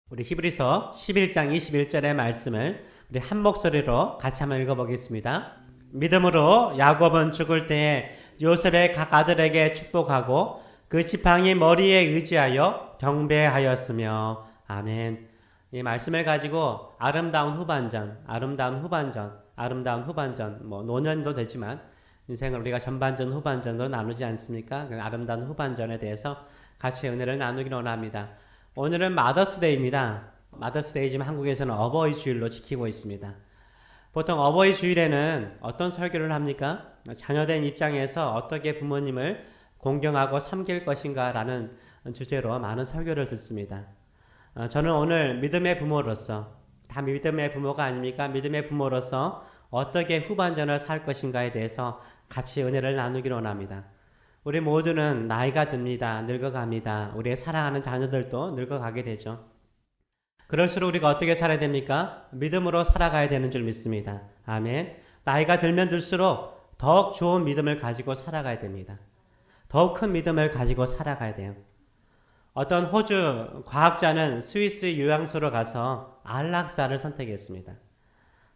우리 히브리서 11장 21절의 말씀을 우리 한 목소리로 같이 한번 읽어보겠습니다. 믿음으로 야곱은 죽을 때에 요셉의 각 아들에게 축복하고 그 지팡이 머리에 의지하여 경배하였으며. 아멘. 이 말씀을 가지고 아름다운 후반전, 뭐 노년도 되지만 인생을 우리가 전반전, 후반전으로 나누지 않습니까? 그 아름다운 후반전에 대해서 같이 은혜를 나누기를 원합니다. 오늘은 마더스데이입니다. 마더스데이지만 한국에서는 어버이 주일로 지키고 있습니다. 보통 어버이 주일에는 어떤 설교를 합니까? 자녀된 입장에서 어떻게 부모님을 공경하고 섬길 것인가 라는 주제로 많은 설교를 듣습니다. 저는 오늘 믿음의 부모로서, 다 믿음의 부모가 아닙니까? 믿음의 부모로서 어떻게 후반전을 살 것인가에 대해서 같이 은혜를 나누기를 원합니다. 우리 모두는 나이가 듭니다. 늙어갑니다. 우리의 사랑하는 자녀들도 늙어가게 되죠. 그럴수록 우리가 어떻게 살아야 됩니까? 믿음으로 살아가야 되는 줄 믿습니다. 아멘. 나이가 들면 들수록 더욱 좋은 믿음을 가지고 살아가야 됩니다. 더욱 큰 믿음을 가지고 살아가야 돼요. 어떤 호주 과학자는 스위스 요양소로 가서 안락사를 선택했습니다.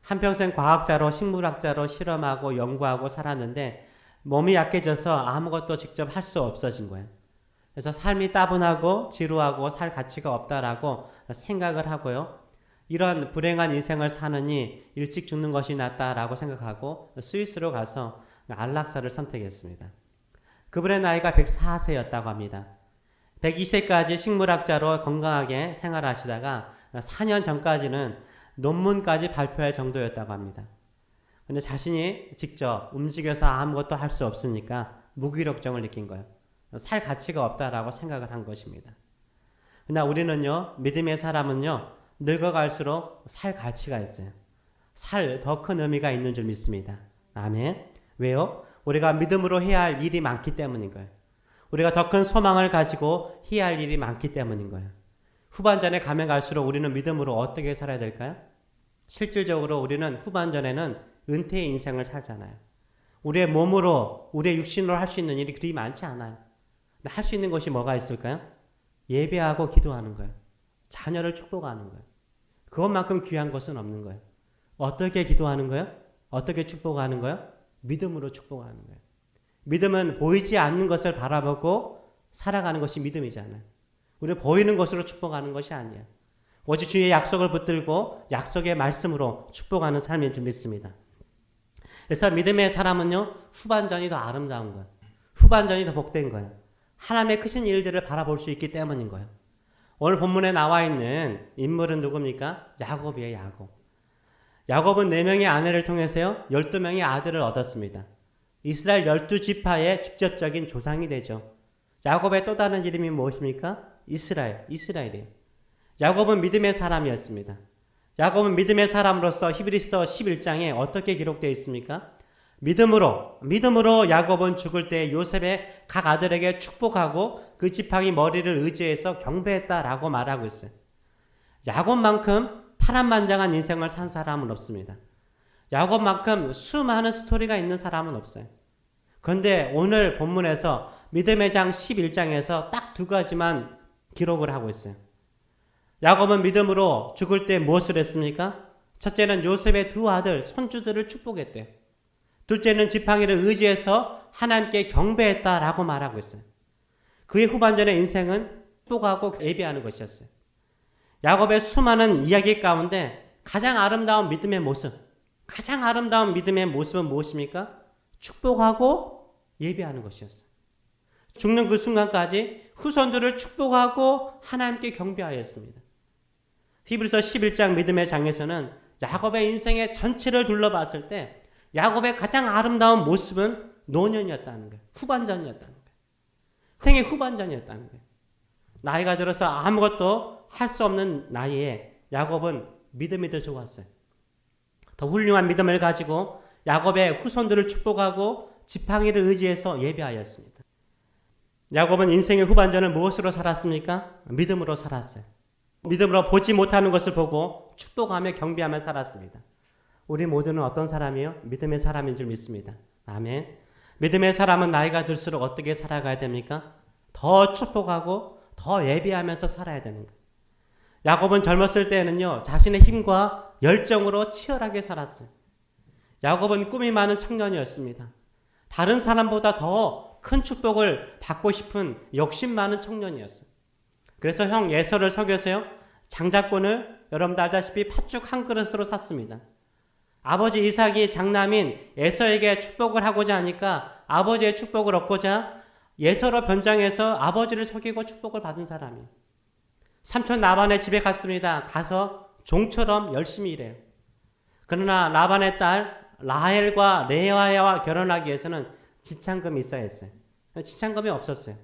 한평생 과학자로 식물학자로 실험하고 연구하고 살았는데 몸이 약해져서 아무것도 직접 할 수 없어진 거예요. 그래서 삶이 따분하고 지루하고 살 가치가 없다라고 생각을 하고요. 이런 불행한 인생을 사느니 일찍 죽는 것이 낫다라고 생각하고 스위스로 가서 안락사를 선택했습니다. 그분의 나이가 104세였다고 합니다. 102세까지 식물학자로 건강하게 생활하시다가 4년 전까지는 논문까지 발표할 정도였다고 합니다. 근데 자신이 직접 움직여서 아무것도 할 수 없으니까 무기력증을 느낀 거예요. 살 가치가 없다라고 생각을 한 것입니다. 그러나 우리는요, 믿음의 사람은요, 늙어갈수록 살 가치가 있어요. 살 더 큰 의미가 있는 줄 믿습니다. 아멘. 왜요? 우리가 믿음으로 해야 할 일이 많기 때문인 거예요. 우리가 더 큰 소망을 가지고 해야 할 일이 많기 때문인 거예요. 후반전에 가면 갈수록 우리는 믿음으로 어떻게 살아야 될까요? 실질적으로 우리는 후반전에는 은퇴의 인생을 살잖아요. 우리의 몸으로, 우리의 육신으로 할 수 있는 일이 그리 많지 않아요. 근데 할 수 있는 것이 뭐가 있을까요? 예배하고 기도하는 거예요. 자녀를 축복하는 거예요. 그것만큼 귀한 것은 없는 거예요. 어떻게 기도하는 거예요? 어떻게 축복하는 거예요? 믿음으로 축복하는 거예요. 믿음은 보이지 않는 것을 바라보고 살아가는 것이 믿음이잖아요. 우리는 보이는 것으로 축복하는 것이 아니에요. 오직 주의 약속을 붙들고 약속의 말씀으로 축복하는 삶인 줄 믿습니다. 그래서 믿음의 사람은요, 후반전이 더 아름다운 거예요. 후반전이 더 복된 거예요. 하나님의 크신 일들을 바라볼 수 있기 때문인 거예요. 오늘 본문에 나와 있는 인물은 누굽니까? 야곱이에요, 야곱. 야곱은 4명의 아내를 통해서요, 12명의 아들을 얻었습니다. 이스라엘 12지파의 직접적인 조상이 되죠. 야곱의 또 다른 이름이 무엇입니까? 이스라엘이에요. 야곱은 믿음의 사람이었습니다. 야곱은 믿음의 사람으로서 히브리서 11장에 어떻게 기록되어 있습니까? 믿음으로 야곱은 죽을 때 요셉의 각 아들에게 축복하고 그 지팡이 머리를 의지해서 경배했다라고 말하고 있어요. 야곱만큼 파란만장한 인생을 산 사람은 없습니다. 야곱만큼 수많은 스토리가 있는 사람은 없어요. 그런데 오늘 본문에서 믿음의 장 11장에서 딱 2가지만 기록을 하고 있어요. 야곱은 믿음으로 죽을 때 무엇을 했습니까? 첫째는 요셉의 2 아들, 손주들을 축복했대요. 둘째는 지팡이를 의지해서 하나님께 경배했다라고 말하고 있어요. 그의 후반전의 인생은 축복하고 예배하는 것이었어요. 야곱의 수많은 이야기 가운데 가장 아름다운 믿음의 모습은 무엇입니까? 축복하고 예배하는 것이었어요. 죽는 그 순간까지 후손들을 축복하고 하나님께 경배하였습니다. 히브리서 11장 믿음의 장에서는 야곱의 인생의 전체를 둘러봤을 때 야곱의 가장 아름다운 모습은 노년이었다는 거예요. 후반전이었다는 거예요. 생의 후반전이었다는 거예요. 나이가 들어서 아무것도 할 수 없는 나이에 야곱은 믿음이 더 좋았어요. 더 훌륭한 믿음을 가지고 야곱의 후손들을 축복하고 지팡이를 의지해서 예배하였습니다. 야곱은 인생의 후반전을 무엇으로 살았습니까? 믿음으로 살았어요. 믿음으로 보지 못하는 것을 보고 축복하며 경배하며 살았습니다. 우리 모두는 어떤 사람이요? 믿음의 사람인 줄 믿습니다. 아멘. 믿음의 사람은 나이가 들수록 어떻게 살아가야 됩니까? 더 축복하고 더 예배하면서 살아야 되는 거예요. 야곱은 젊었을 때에는요, 자신의 힘과 열정으로 치열하게 살았어요. 야곱은 꿈이 많은 청년이었습니다. 다른 사람보다 더 큰 축복을 받고 싶은 욕심 많은 청년이었어요. 그래서 형 에서를 속여서요, 장자권을 여러분들 알다시피 팥죽 한 그릇으로 샀습니다. 아버지 이삭이 장남인 에서에게 축복을 하고자 하니까 아버지의 축복을 얻고자 예서로 변장해서 아버지를 속이고 축복을 받은 사람이에요. 삼촌 라반의 집에 갔습니다. 가서 종처럼 열심히 일해요. 그러나 라반의 딸 라헬과 레아와 결혼하기 위해서는 지참금이 있어야 했어요. 지참금이 없었어요.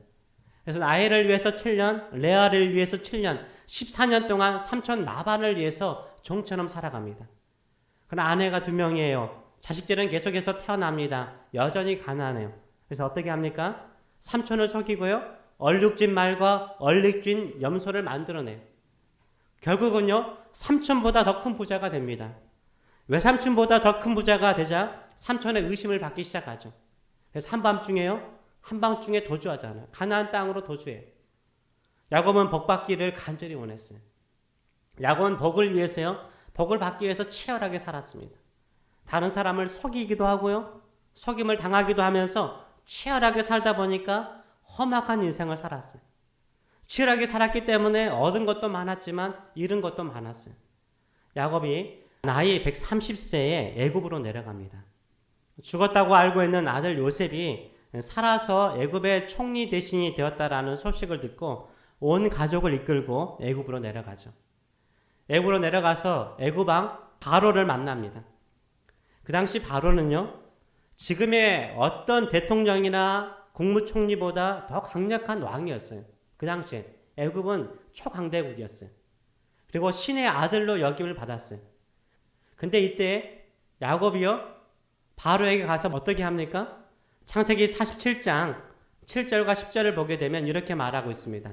그래서 라헬을 위해서 7년, 레아를 위해서 7년, 14년 동안 삼촌 라반을 위해서 종처럼 살아갑니다. 그러나 아내가 2명이에요. 자식들은 계속해서 태어납니다. 여전히 가난해요. 그래서 어떻게 합니까? 삼촌을 속이고요, 얼룩진 말과 얼룩진 염소를 만들어내요. 결국은요, 삼촌보다 더 큰 부자가 됩니다. 외삼촌보다 더 큰 부자가 되자 삼촌의 의심을 받기 시작하죠. 그래서 한밤중에 도주하잖아요. 가나안 땅으로 도주해요. 야곱은 복 받기를 간절히 원했어요. 야곱은 복을 위해서요, 복을 받기 위해서 치열하게 살았습니다. 다른 사람을 속이기도 하고요, 속임을 당하기도 하면서 치열하게 살다 보니까 험악한 인생을 살았어요. 치열하게 살았기 때문에 얻은 것도 많았지만 잃은 것도 많았어요. 야곱이 나이 130세에 애굽으로 내려갑니다. 죽었다고 알고 있는 아들 요셉이 살아서 애굽의 총리 대신이 되었다라는 소식을 듣고 온 가족을 이끌고 애굽으로 내려가죠. 애굽으로 내려가서 애굽 왕 바로를 만납니다. 그 당시 바로는요, 지금의 어떤 대통령이나 국무총리보다 더 강력한 왕이었어요. 그 당시에 애굽은 초강대국이었어요. 그리고 신의 아들로 여김을 받았어요. 근데 이때 야곱이요, 바로에게 가서 어떻게 합니까? 창세기 47장 7절과 10절을 보게 되면 이렇게 말하고 있습니다.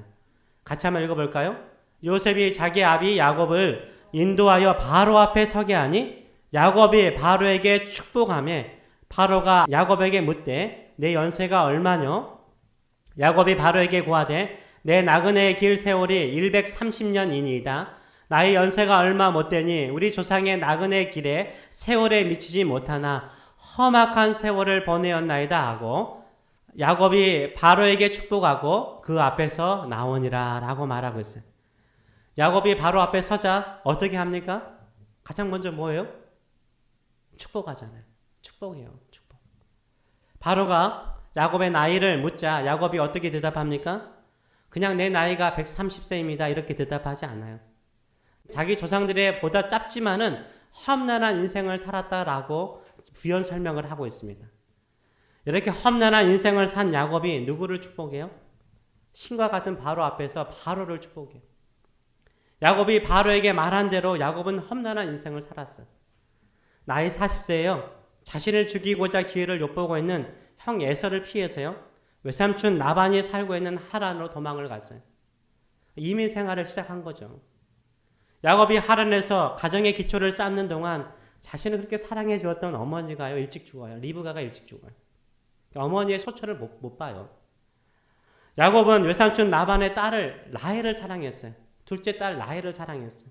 같이 한번 읽어볼까요? 요셉이 자기 아비 야곱을 인도하여 바로 앞에 서게 하니 야곱이 바로에게 축복하며 바로가 야곱에게 묻되 내 연세가 얼마뇨? 야곱이 바로에게 고하되 내 나그네의 길 세월이 130년이니이다. 나의 연세가 얼마 못되니 우리 조상의 나그네 길에 세월에 미치지 못하나 험악한 세월을 보내었나이다 하고 야곱이 바로에게 축복하고 그 앞에서 나오니라 라고 말하고 있어요. 야곱이 바로 앞에 서자 어떻게 합니까? 가장 먼저 뭐예요? 축복하잖아요. 축복이에요. 축복. 바로가 야곱의 나이를 묻자 야곱이 어떻게 대답합니까? 그냥 내 나이가 130세입니다. 이렇게 대답하지 않아요. 자기 조상들의 보다 짧지만은 험난한 인생을 살았다라고 부연 설명을 하고 있습니다. 이렇게 험난한 인생을 산 야곱이 누구를 축복해요? 신과 같은 바로 앞에서 바로를 축복해요. 야곱이 바로에게 말한 대로 야곱은 험난한 인생을 살았어요. 나이 40세에요. 자신을 죽이고자 기회를 엿보고 있는 형 에서를 피해서요, 외삼촌 라반이 살고 있는 하란으로 도망을 갔어요. 이민 생활을 시작한 거죠. 야곱이 하란에서 가정의 기초를 쌓는 동안 자신을 그렇게 사랑해 주었던 어머니가요, 일찍 죽어요. 리브가가 일찍 죽어요. 어머니의 소처를 못 봐요. 야곱은 외삼촌 라반의 딸을 라헬을 사랑했어요. 둘째 딸 라헬을 사랑했어요.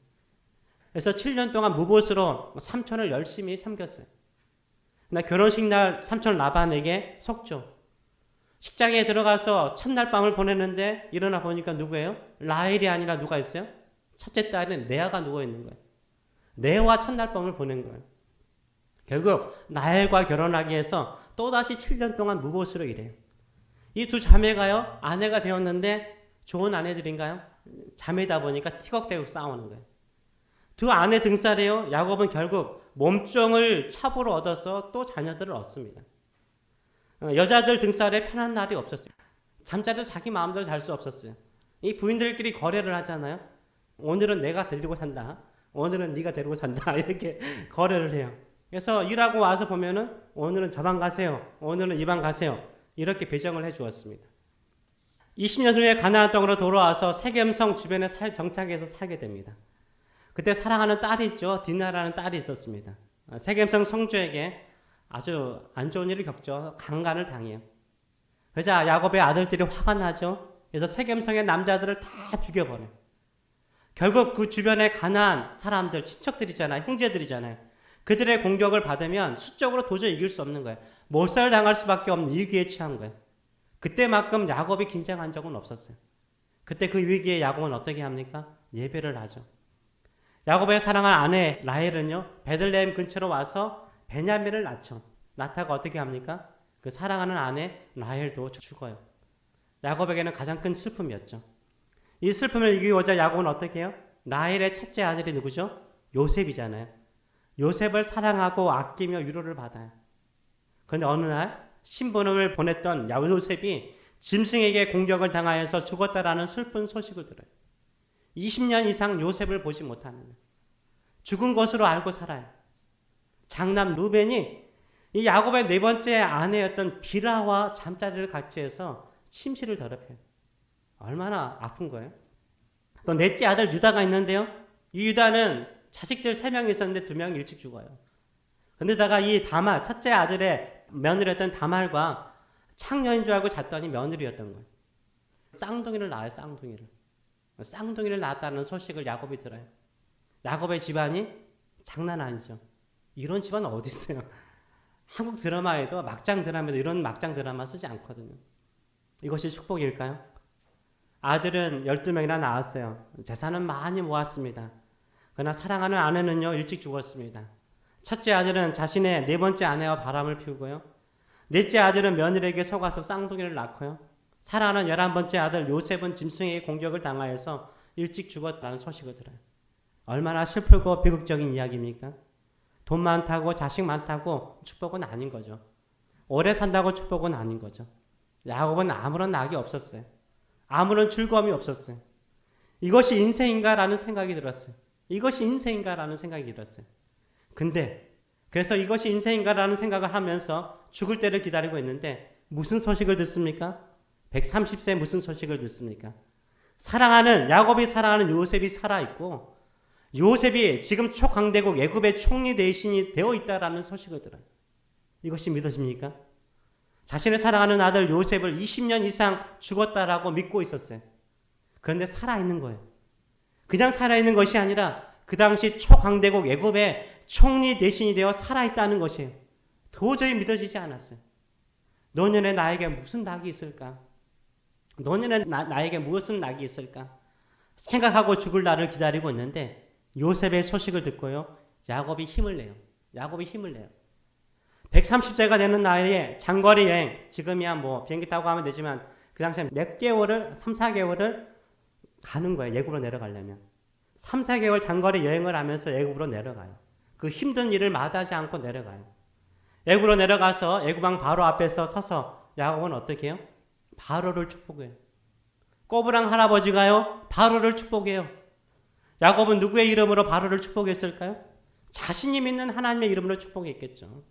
그래서 7년 동안 무보수로 삼촌을 열심히 섬겼어요. 그러나 결혼식 날 삼촌 라반에게 속죠. 식장에 들어가서 첫날 밤을 보냈는데 일어나 보니까 누구예요? 라헬이 아니라 누가 있어요? 첫째 딸은 레아가 누워있는 거예요. 레아와 첫날 밤을 보낸 거예요. 결국 라헬과 결혼하기 위해서 또다시 7년 동안 무보수로 일해요. 이 두 자매가요, 아내가 되었는데 좋은 아내들인가요? 자매다 보니까 티격태격 싸우는 거예요. 두 아내 등살에요, 야곱은 결국 몸종을 첩으로 얻어서 또 자녀들을 얻습니다. 여자들 등살에 편한 날이 없었어요. 잠자리도 자기 마음대로 잘 수 없었어요. 이 부인들끼리 거래를 하잖아요. 오늘은 내가 데리고 산다. 오늘은 네가 데리고 산다. 이렇게 거래를 해요. 그래서 일하고 와서 보면은 오늘은 저 방 가세요. 오늘은 이 방 가세요. 이렇게 배정을 해 주었습니다. 20년 후에 가나안 땅으로 돌아와서 세겜성 주변에 정착해서 살게 됩니다. 그때 사랑하는 딸이 있죠. 디나라는 딸이 있었습니다. 세겜성 성주에게 아주 안 좋은 일을 겪죠. 강간을 당해요. 그러자 야곱의 아들들이 화가 나죠. 그래서 세겜성의 남자들을 다 죽여버려요. 결국 그 주변에 가난한 사람들, 친척들이잖아요. 형제들이잖아요. 그들의 공격을 받으면 수적으로 도저히 이길 수 없는 거예요. 몰살당할 수밖에 없는 위기에 처한 거예요. 그때만큼 야곱이 긴장한 적은 없었어요. 그때 그 위기에 야곱은 어떻게 합니까? 예배를 하죠. 야곱의 사랑한 아내 라헬은요, 베들레헴 근처로 와서 베냐민을 낳죠. 낳다가 어떻게 합니까? 그 사랑하는 아내 라헬도 죽어요. 야곱에게는 가장 큰 슬픔이었죠. 이 슬픔을 이기고자 야곱은 어떻게 해요? 라헬의 첫째 아들이 누구죠? 요셉이잖아요. 요셉을 사랑하고 아끼며 위로를 받아요. 그런데 어느 날 신부름을 보냈던 요셉이 짐승에게 공격을 당하여서 죽었다라는 슬픈 소식을 들어요. 20년 이상 요셉을 보지 못하는, 죽은 것으로 알고 살아요. 장남 루벤이 이 야곱의 네 번째 아내였던 비라와 잠자리를 같이 해서 침실을 더럽혀요. 얼마나 아픈 거예요. 또 넷째 아들 유다가 있는데요. 이 유다는 자식들 3명이 있었는데 2명이 일찍 죽어요. 근데다가 이 다말, 첫째 아들의 며느리였던 다말과 창녀인 줄 알고 잤더니 며느리였던 거예요. 쌍둥이를 낳아요, 쌍둥이를. 쌍둥이를 낳았다는 소식을 야곱이 들어요. 야곱의 집안이 장난 아니죠. 이런 집안 어디 있어요? 한국 드라마에도 막장 드라마에도 이런 막장 드라마 쓰지 않거든요. 이것이 축복일까요? 아들은 12명이나 낳았어요. 재산은 많이 모았습니다. 그러나 사랑하는 아내는요, 일찍 죽었습니다. 첫째 아들은 자신의 네 번째 아내와 바람을 피우고요. 넷째 아들은 며느리에게 속아서 쌍둥이를 낳고요. 사랑하는 11번째 아들 요셉은 짐승에게 공격을 당하여서 일찍 죽었다는 소식을 들어요. 얼마나 슬프고 비극적인 이야기입니까? 돈 많다고 자식 많다고 축복은 아닌 거죠. 오래 산다고 축복은 아닌 거죠. 야곱은 아무런 낙이 없었어요. 아무런 즐거움이 없었어요. 이것이 인생인가라는 생각이 들었어요. 이것이 인생인가라는 생각이 들었어요. 근데 그래서 이것이 인생인가라는 생각을 하면서 죽을 때를 기다리고 있는데 무슨 소식을 듣습니까? 130세에 무슨 소식을 듣습니까? 사랑하는 야곱이 사랑하는 요셉이 살아있고 요셉이 지금 초강대국 애굽의 총리 대신이 되어 있다라는 소식을 들어요. 이것이 믿어집니까? 자신을 사랑하는 아들 요셉을 20년 이상 죽었다라고 믿고 있었어요. 그런데 살아있는 거예요. 그냥 살아있는 것이 아니라 그 당시 초강대국 애굽의 총리 대신이 되어 살아있다는 것이에요. 도저히 믿어지지 않았어요. 노년에 나에게 무슨 낙이 있을까? 노년에 나에게 무슨 낙이 있을까? 생각하고 죽을 날을 기다리고 있는데 요셉의 소식을 듣고요. 야곱이 힘을 내요. 130세가 되는 나이에 장거리 여행, 지금이야 뭐 비행기 타고 가면 되지만 그 당시에 몇 개월을, 3, 4개월을 가는 거예요. 애굽으로 내려가려면. 3, 4개월 장거리 여행을 하면서 애굽으로 내려가요. 그 힘든 일을 마다하지 않고 내려가요. 애굽으로 내려가서 애굽왕 바로 앞에서 서서 야곱은 어떻게 해요? 바로를 축복해요. 꼬부랑 할아버지가요, 바로를 축복해요. 야곱은 누구의 이름으로 바로를 축복했을까요? 자신이 믿는 하나님의 이름으로 축복했겠죠.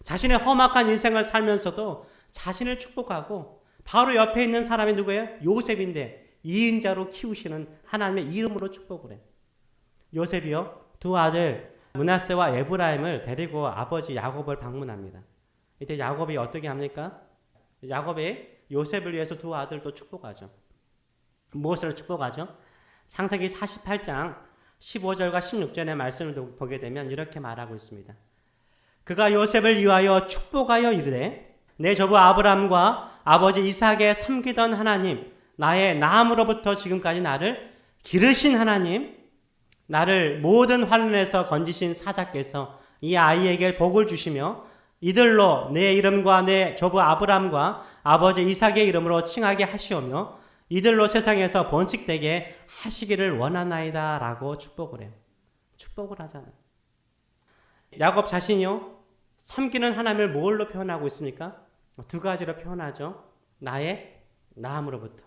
자신의 험악한 인생을 살면서도 자신을 축복하고 바로 옆에 있는 사람이 누구예요? 요셉인데 이인자로 키우시는 하나님의 이름으로 축복을 해요. 요셉이요, 두 아들 므낫세와 에브라임을 데리고 아버지 야곱을 방문합니다. 이때 야곱이 어떻게 합니까? 야곱이 요셉을 위해서 두 아들도 축복하죠. 무엇을 축복하죠? 창세기 48장 15절과 16절의 말씀을 보게 되면 이렇게 말하고 있습니다. 그가 요셉을 위하여 축복하여 이르되 내 조부 아브람과 아버지 이삭의 섬기던 하나님, 나의 나음으로부터 지금까지 나를 기르신 하나님, 나를 모든 환난에서 건지신 사자께서 이 아이에게 복을 주시며 이들로 내 이름과 내 조부 아브람과 아버지 이삭의 이름으로 칭하게 하시오며 이들로 세상에서 번식되게 하시기를 원하나이다 라고 축복을 해요. 축복을 하잖아요. 야곱 자신이요, 섬기는 하나님을 뭘로 표현하고 있습니까? 두 가지로 표현하죠. 나의 나음으로부터,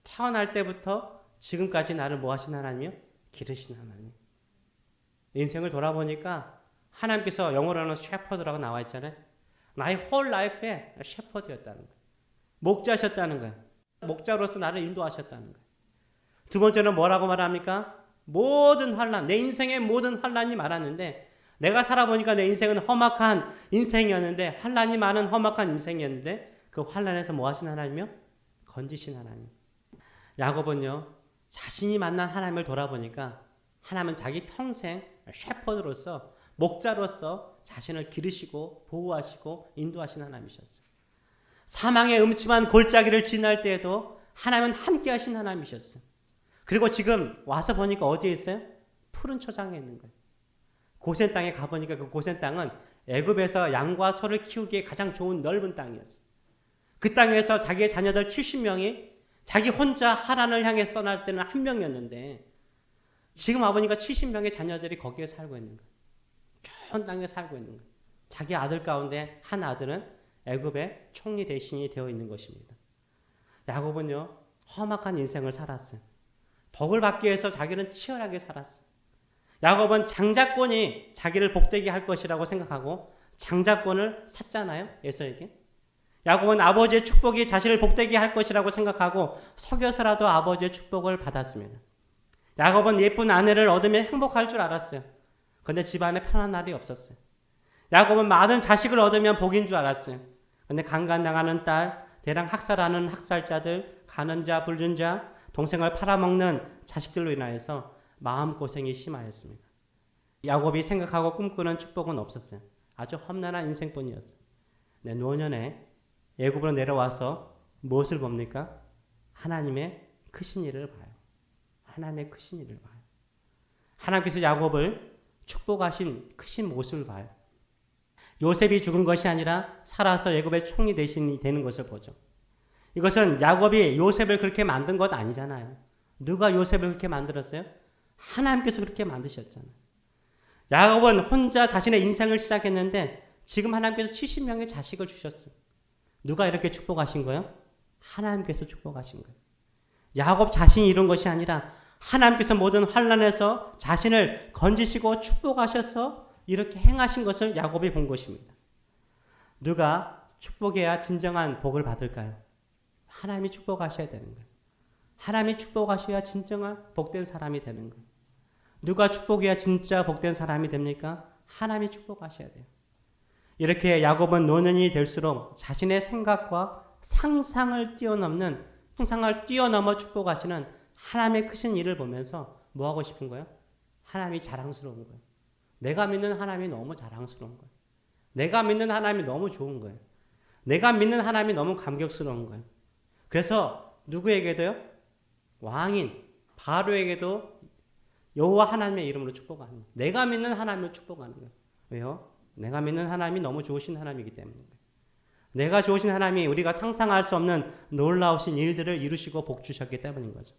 태어날 때부터 지금까지 나를 뭐 하신 하나님이요? 기르신 하나님. 인생을 돌아보니까 하나님께서 영어로는 셰퍼드라고 나와 있잖아요. 나의 홀 라이프에 셰퍼드였다는 거예요. 목자셨다는 거예요. 목자로서 나를 인도하셨다는 거예요. 두 번째는 뭐라고 말합니까? 모든 환난, 내 인생의 모든 환난이 많았는데 내가 살아보니까 내 인생은 험악한 인생이었는데, 환난이 많은 험악한 인생이었는데 그 환난에서 뭐 하신 하나님이요? 건지신 하나님. 야곱은요, 자신이 만난 하나님을 돌아보니까 하나님은 자기 평생 셰퍼드로서 목자로서 자신을 기르시고 보호하시고 인도하신 하나님이셨어요. 사망의 음침한 골짜기를 지날 때에도 하나님은 함께 하신 하나님이셨어요. 그리고 지금 와서 보니까 어디에 있어요? 푸른 초장에 있는 거예요. 고센 땅에 가보니까 그 고센 땅은 애굽에서 양과 소를 키우기에 가장 좋은 넓은 땅이었어요. 그 땅에서 자기의 자녀들 70명이 자기 혼자 하란을 향해서 떠날 때는 한 명이었는데 지금 와보니까 70명의 자녀들이 거기에 살고 있는 거예요. 좋은 땅에 살고 있는 거예요. 자기 아들 가운데 한 아들은 애굽의 총리 대신이 되어 있는 것입니다. 야곱은요, 험악한 인생을 살았어요. 복을 받기 위해서 자기는 치열하게 살았어요. 야곱은 장자권이 자기를 복되게 할 것이라고 생각하고 장자권을 샀잖아요, 에서에게. 야곱은 아버지의 축복이 자신을 복되게 할 것이라고 생각하고 속여서라도 아버지의 축복을 받았습니다. 야곱은 예쁜 아내를 얻으면 행복할 줄 알았어요. 그런데 집안에 편한 날이 없었어요. 야곱은 많은 자식을 얻으면 복인 줄 알았어요. 그런데 강간당하는 딸, 대량 학살하는 학살자들, 가는 자, 굶는 자, 동생을 팔아먹는 자식들로 인하여서 마음고생이 심하였습니다. 야곱이 생각하고 꿈꾸는 축복은 없었어요. 아주 험난한 인생뿐이었어요. 네, 노년에 애굽으로 내려와서 무엇을 봅니까? 하나님의 크신 일을 봐요. 하나님의 크신 일을 봐요. 하나님께서 야곱을 축복하신 크신 모습을 봐요. 요셉이 죽은 것이 아니라 살아서 애굽의 총리 대신이 되는 것을 보죠. 이것은 야곱이 요셉을 그렇게 만든 것 아니잖아요. 누가 요셉을 그렇게 만들었어요? 하나님께서 그렇게 만드셨잖아요. 야곱은 혼자 자신의 인생을 시작했는데 지금 하나님께서 70명의 자식을 주셨어요. 누가 이렇게 축복하신 거예요? 하나님께서 축복하신 거예요. 야곱 자신이 이룬 것이 아니라 하나님께서 모든 환난에서 자신을 건지시고 축복하셔서 이렇게 행하신 것을 야곱이 본 것입니다. 누가 축복해야 진정한 복을 받을까요? 하나님이 축복하셔야 되는 거예요. 하나님이 축복하셔야 진정한 복된 사람이 되는 거예요. 누가 축복해야 진짜 복된 사람이 됩니까? 하나님이 축복하셔야 돼요. 이렇게 야곱은 노년이 될수록 자신의 생각과 상상을 뛰어넘어 축복하시는 하나님의 크신 일을 보면서 뭐 하고 싶은 거예요? 하나님이 자랑스러운 거예요. 내가 믿는 하나님이 너무 자랑스러운 거예요. 내가 믿는 하나님이 너무 좋은 거예요. 내가 믿는 하나님이 너무 감격스러운 거예요. 그래서 누구에게도요? 왕인 바로에게도 여호와 하나님의 이름으로 축복하는 거예요. 내가 믿는 하나님을 축복하는 거예요. 왜요? 내가 믿는 하나님이 너무 좋으신 하나님이기 때문인 거예요. 내가 좋으신 하나님이 우리가 상상할 수 없는 놀라우신 일들을 이루시고 복 주셨기 때문인 거죠.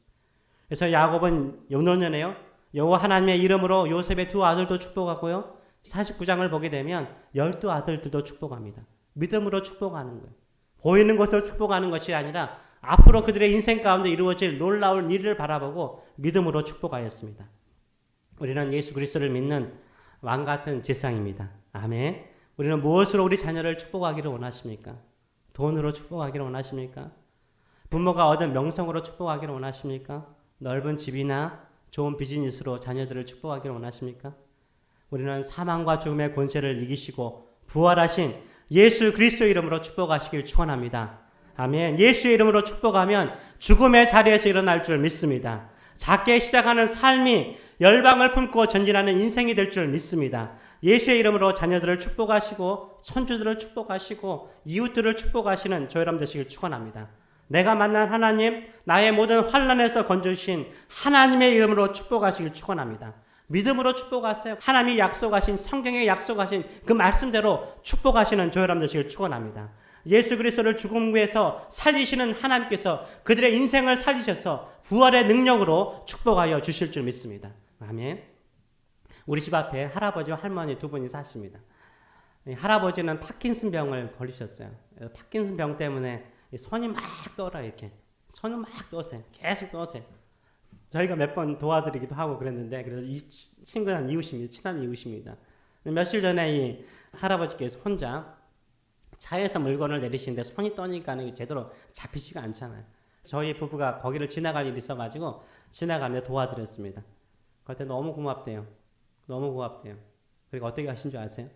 그래서 야곱은 요노년에요. 여호와 하나님의 이름으로 요셉의 두 아들도 축복하고요. 49장을 보게 되면 12아들들도 축복합니다. 믿음으로 축복하는 거예요. 보이는 것으로 축복하는 것이 아니라 앞으로 그들의 인생 가운데 이루어질 놀라운 일을 바라보고 믿음으로 축복하였습니다. 우리는 예수 그리스도를 믿는 왕 같은 제사장입니다. 아멘. 우리는 무엇으로 우리 자녀를 축복하기를 원하십니까? 돈으로 축복하기를 원하십니까? 부모가 얻은 명성으로 축복하기를 원하십니까? 넓은 집이나 좋은 비즈니스로 자녀들을 축복하기를 원하십니까? 우리는 사망과 죽음의 권세를 이기시고 부활하신 예수 그리스도 이름으로 축복하시길 축원합니다. 아멘. 예수의 이름으로 축복하면 죽음의 자리에서 일어날 줄 믿습니다. 작게 시작하는 삶이 열방을 품고 전진하는 인생이 될 줄 믿습니다. 예수의 이름으로 자녀들을 축복하시고 손주들을 축복하시고 이웃들을 축복하시는 저 여러분 되시길 축원합니다. 내가 만난 하나님, 나의 모든 환난에서 건져주신 하나님의 이름으로 축복하시길 축원합니다. 믿음으로 축복하세요. 하나님이 약속하신 성경에 약속하신 그 말씀대로 축복하시는 저 여러분 되시길 축원합니다. 예수 그리스도를 죽음에서 살리시는 하나님께서 그들의 인생을 살리셔서 부활의 능력으로 축복하여 주실 줄 믿습니다. 아멘. 우리 집 앞에 할아버지와 할머니 두 분이 사십니다. 할아버지는 파킨슨병을 걸리셨어요. 파킨슨병 때문에 손이 막 떨어요. 이렇게 손을 막 떠세요. 계속 떠세요. 저희가 몇 번 도와드리기도 하고 그랬는데, 그래서 이 친근한 이웃입니다. 친한 이웃입니다. 며칠 전에 이 할아버지께서 혼자 차에서 물건을 내리시는데 손이 떠니까 제대로 잡히지가 않잖아요. 저희 부부가 거기를 지나갈 일이 있어가지고 지나가는데 도와드렸습니다. 그때 너무 고맙대요. 너무 고맙대요. 그리고 어떻게 하신 줄 아세요?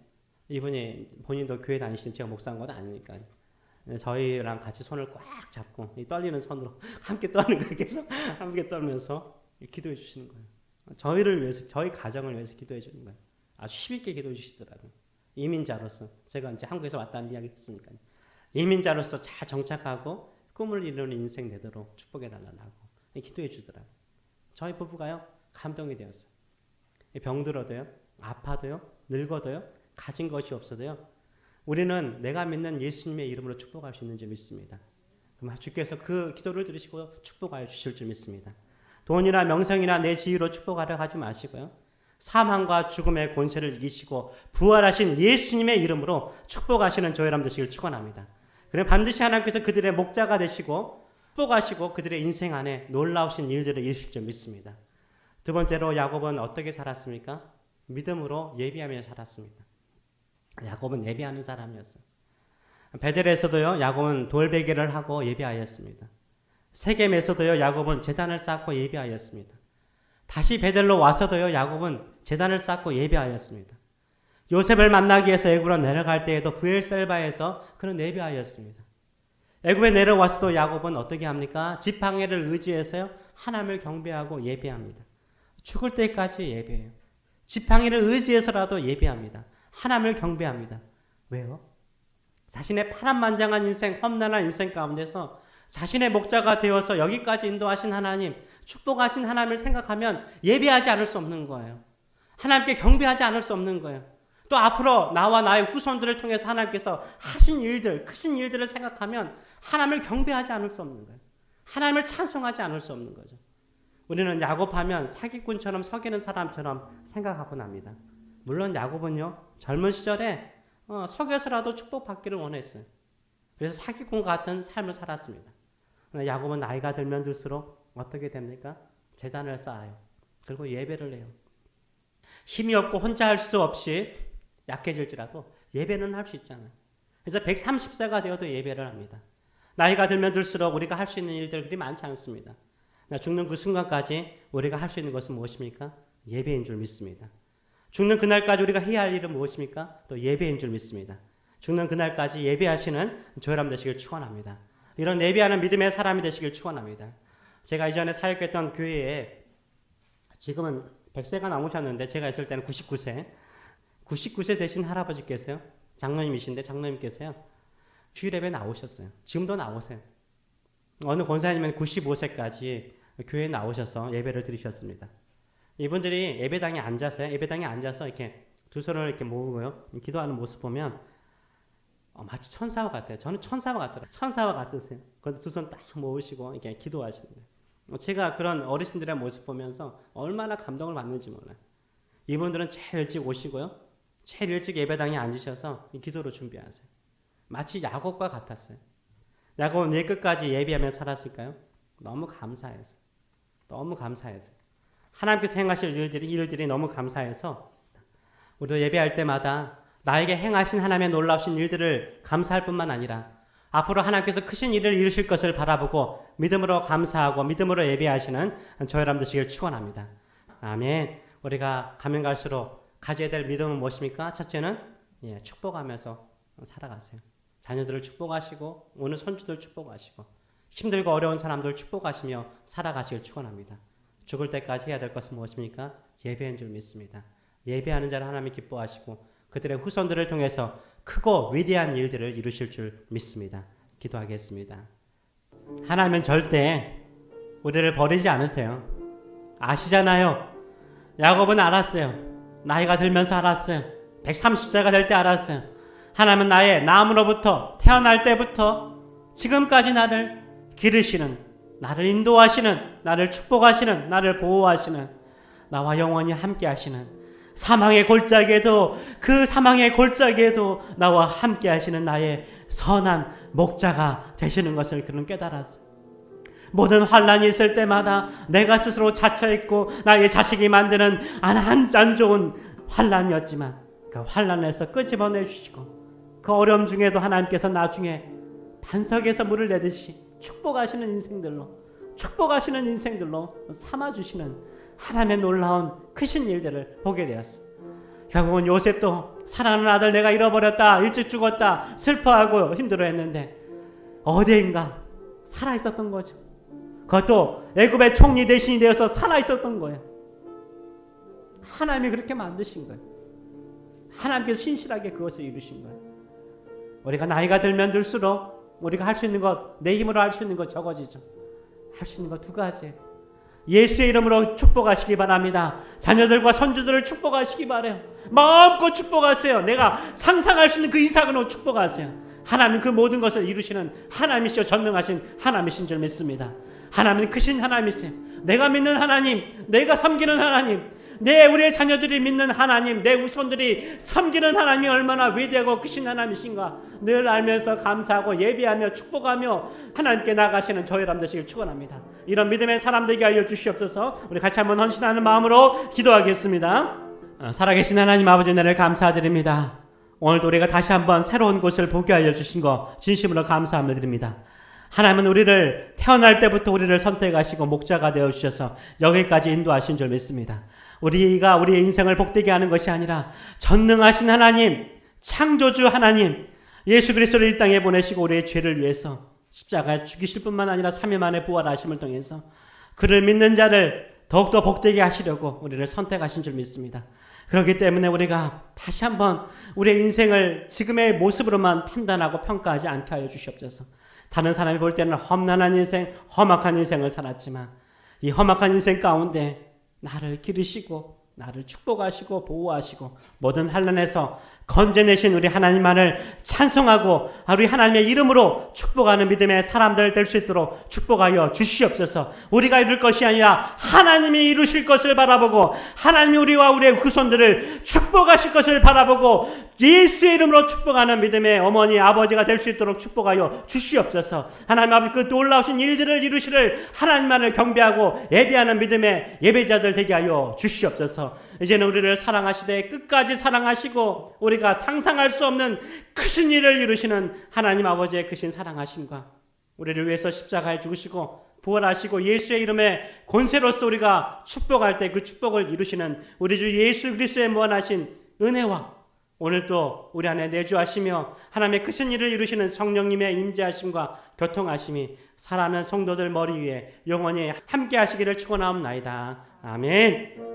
이분이 본인도 교회 다니시는 제가 목사인 건 아니니까요. 저희랑 같이 손을 꽉 잡고 이 떨리는 손으로 함께 떠는 거예요. 계속 함께 떨면서 기도해 주시는 거예요. 저희를 위해서, 저희 가정을 위해서 기도해 주는 거예요. 아주 힘있게 기도해 주시더라고요. 이민자로서 제가 이제 한국에서 왔다는 이야기 했으니까요. 이민자로서 잘 정착하고 꿈을 이루는 인생 되도록 축복해 달라고 기도해 주더라고요. 저희 부부가요 감동이 되었어요. 병들어도요, 아파도요, 늙어도요, 가진 것이 없어도요, 우리는 내가 믿는 예수님의 이름으로 축복할 수 있는 줄 믿습니다. 그럼 주께서 그 기도를 들으시고 축복하여 주실 줄 믿습니다. 돈이나 명성이나 내 지위로 축복하려 하지 마시고요. 사망과 죽음의 권세를 이기시고 부활하신 예수님의 이름으로 축복하시는 저희 여러분 되시길 축원합니다. 그럼 반드시 하나님께서 그들의 목자가 되시고 축복하시고 그들의 인생 안에 놀라우신 일들을 이루실 줄 믿습니다. 두 번째로 야곱은 어떻게 살았습니까? 믿음으로 예비하며 살았습니다. 야곱은 예비하는 사람이었어요. 베델에서도요, 야곱은 돌베개를 하고 예비하였습니다. 세겜에서도요, 야곱은 제단을 쌓고 예비하였습니다. 다시 베델로 와서도요, 야곱은 제단을 쌓고 예비하였습니다. 요셉을 만나기 위해서 애굽으로 내려갈 때에도 브엘셀바에서 그는 예비하였습니다. 애굽에 내려와서도 야곱은 어떻게 합니까? 지팡이를 의지해서요, 하나님을 경배하고 예배합니다. 죽을 때까지 예배해요. 지팡이를 의지해서라도 예배합니다. 하나님을 경배합니다. 왜요? 자신의 파란만장한 인생, 험난한 인생 가운데서 자신의 목자가 되어서 여기까지 인도하신 하나님, 축복하신 하나님을 생각하면 예배하지 않을 수 없는 거예요. 하나님께 경배하지 않을 수 없는 거예요. 또 앞으로 나와 나의 후손들을 통해서 하나님께서 하신 일들, 크신 일들을 생각하면 하나님을 경배하지 않을 수 없는 거예요. 하나님을 찬송하지 않을 수 없는 거죠. 우리는 야곱하면 사기꾼처럼 속이는 사람처럼 생각하고 납니다. 물론 야곱은요, 젊은 시절에 속여서라도 축복받기를 원했어요. 그래서 사기꾼 같은 삶을 살았습니다. 야곱은 나이가 들면 들수록 어떻게 됩니까? 제단을 쌓아요. 그리고 예배를 해요. 힘이 없고 혼자 할 수 없이 약해질지라도 예배는 할 수 있잖아요. 그래서 130세가 되어도 예배를 합니다. 나이가 들면 들수록 우리가 할 수 있는 일들이 많지 않습니다. 죽는 그 순간까지 우리가 할 수 있는 것은 무엇입니까? 예배인 줄 믿습니다. 죽는 그날까지 우리가 해야 할 일은 무엇입니까? 또 예배인 줄 믿습니다. 죽는 그날까지 예배하시는 저 여러분 되시길 축원합니다. 이런 예배하는 믿음의 사람이 되시길 축원합니다. 제가 이전에 사역했던 교회에 지금은 100세가 넘으셨는데 제가 있을 때는 99세 되신 할아버지께서요. 장로님이신데 장로님께서요. 주일 예배 나오셨어요. 지금도 나오세요. 어느 권사님은 95세까지 교회에 나오셔서 예배를 드리셨습니다. 이분들이 예배당에 앉아서요. 예배당에 앉아서 이렇게 두 손을 이렇게 모으고요. 기도하는 모습 보면 마치 천사와 같아요. 저는 천사와 같더라고요. 천사와 같으세요. 그런데 두 손 딱 모으시고 이렇게 기도하시는 거예요. 제가 그런 어르신들의 모습 보면서 얼마나 감동을 받는지 몰라요. 이분들은 제일 일찍 오시고요. 제일 일찍 예배당에 앉으셔서 기도로 준비하세요. 마치 야곱과 같았어요. 야곱은 내 끝까지 예배하며 살았을까요? 너무 감사해서. 너무 감사해서. 하나님께서 행하실 일들이 너무 감사해서 우리도 예배할 때마다 나에게 행하신 하나님의 놀라우신 일들을 감사할 뿐만 아니라 앞으로 하나님께서 크신 일을 이루실 것을 바라보고 믿음으로 감사하고 믿음으로 예배하시는 저희 여러분 되시길 축원합니다. 아멘. 우리가 가면 갈수록 가져야 될 믿음은 무엇입니까? 첫째는 축복하면서 살아가세요. 자녀들을 축복하시고 오는 손주들 축복하시고 힘들고 어려운 사람들 축복하시며 살아가시길 축원합니다. 죽을 때까지 해야 될 것은 무엇입니까? 예배인 줄 믿습니다. 예배하는 자를 하나님이 기뻐하시고 그들의 후손들을 통해서 크고 위대한 일들을 이루실 줄 믿습니다. 기도하겠습니다. 하나님은 절대 우리를 버리지 않으세요. 아시잖아요. 야곱은 알았어요. 나이가 들면서 알았어요. 130세가 될 때 알았어요. 하나님은 나의 남으로부터 태어날 때부터 지금까지 나를 기르시는, 나를 인도하시는, 나를 축복하시는, 나를 보호하시는, 나와 영원히 함께 하시는, 사망의 골짜기에도 그 사망의 골짜기에도 나와 함께 하시는 나의 선한 목자가 되시는 것을 그는 깨달았어요. 모든 환난이 있을 때마다 내가 스스로 자처했고 나의 자식이 만드는 안 좋은 환난이었지만 그 환난에서 끄집어내 주시고 그 어려움 중에도 하나님께서 나중에 반석에서 물을 내듯이 축복하시는 인생들로 삼아주시는 하나님의 놀라운 크신 일들을 보게 되었어요. 결국은 요셉도 사랑하는 아들 내가 잃어버렸다, 일찍 죽었다, 슬퍼하고 힘들어했는데 어디인가 살아 있었던 거죠. 그것도 애굽의 총리 대신이 되어서 살아 있었던 거예요. 하나님이 그렇게 만드신 거예요. 하나님께서 신실하게 그것을 이루신 거예요. 우리가 나이가 들면 들수록 우리가 할 수 있는 것, 내 힘으로 할 수 있는 것 적어지죠. 할 수 있는 것 두 가지. 예수의 이름으로 축복하시기 바랍니다. 자녀들과 손주들을 축복하시기 바라요. 마음껏 축복하세요. 내가 상상할 수 있는 그 이상으로 축복하세요. 하나님 그 모든 것을 이루시는 하나님이시여 전능하신 하나님이신 줄 믿습니다. 하나님은 크신 하나님이세요. 내가 믿는 하나님, 내가 섬기는 하나님, 우리의 자녀들이 믿는 하나님, 내 후손들이 섬기는 하나님이 얼마나 위대하고 크신 하나님이신가 늘 알면서 감사하고 예배하며 축복하며 하나님께 나가시는 저희 여러분 되시길 축원합니다. 이런 믿음의 사람 되게 하여 주시옵소서. 우리 같이 한번 헌신하는 마음으로 기도하겠습니다. 살아계신 하나님 아버지 은혜를 감사드립니다. 오늘도 우리가 다시 한번 새로운 곳을 보게 하여 주신 거 진심으로 감사함을 드립니다. 하나님은 우리를 태어날 때부터 우리를 선택하시고 목자가 되어주셔서 여기까지 인도하신 줄 믿습니다. 우리가 우리의 인생을 복되게 하는 것이 아니라 전능하신 하나님, 창조주 하나님, 예수 그리스도를 이 땅에 보내시고 우리의 죄를 위해서 십자가에 죽이실 뿐만 아니라 3일 만에 부활하심을 통해서 그를 믿는 자를 더욱더 복되게 하시려고 우리를 선택하신 줄 믿습니다. 그렇기 때문에 우리가 다시 한번 우리의 인생을 지금의 모습으로만 판단하고 평가하지 않게 하여 주시옵소서. 다른 사람이 볼 때는 험난한 인생, 험악한 인생을 살았지만 이 험악한 인생 가운데 나를 기르시고 나를 축복하시고 보호하시고 모든 환난에서 건져내신 우리 하나님만을 찬송하고 우리 하나님의 이름으로 축복하는 믿음의 사람들 될 수 있도록 축복하여 주시옵소서. 우리가 이룰 것이 아니라 하나님이 이루실 것을 바라보고 하나님이 우리와 우리의 후손들을 축복하실 것을 바라보고 예수의 이름으로 축복하는 믿음의 어머니 아버지가 될 수 있도록 축복하여 주시옵소서. 하나님 아버지 그 놀라우신 일들을 이루시를 하나님만을 경배하고 예배하는 믿음의 예배자들 되게 하여 주시옵소서. 이제는 우리를 사랑하시되 끝까지 사랑하시고 우리가 상상할 수 없는 크신 일을 이루시는 하나님 아버지의 크신 사랑하심과 우리를 위해서 십자가에 죽으시고 부활하시고 예수의 이름에 권세로서 우리가 축복할 때 그 축복을 이루시는 우리 주 예수 그리스도의 무한하신 은혜와 오늘도 우리 안에 내주하시며 하나님의 크신 일을 이루시는 성령님의 임재하심과 교통하심이 살아가는 성도들 머리 위에 영원히 함께 하시기를 축원하옵나이다. 아멘.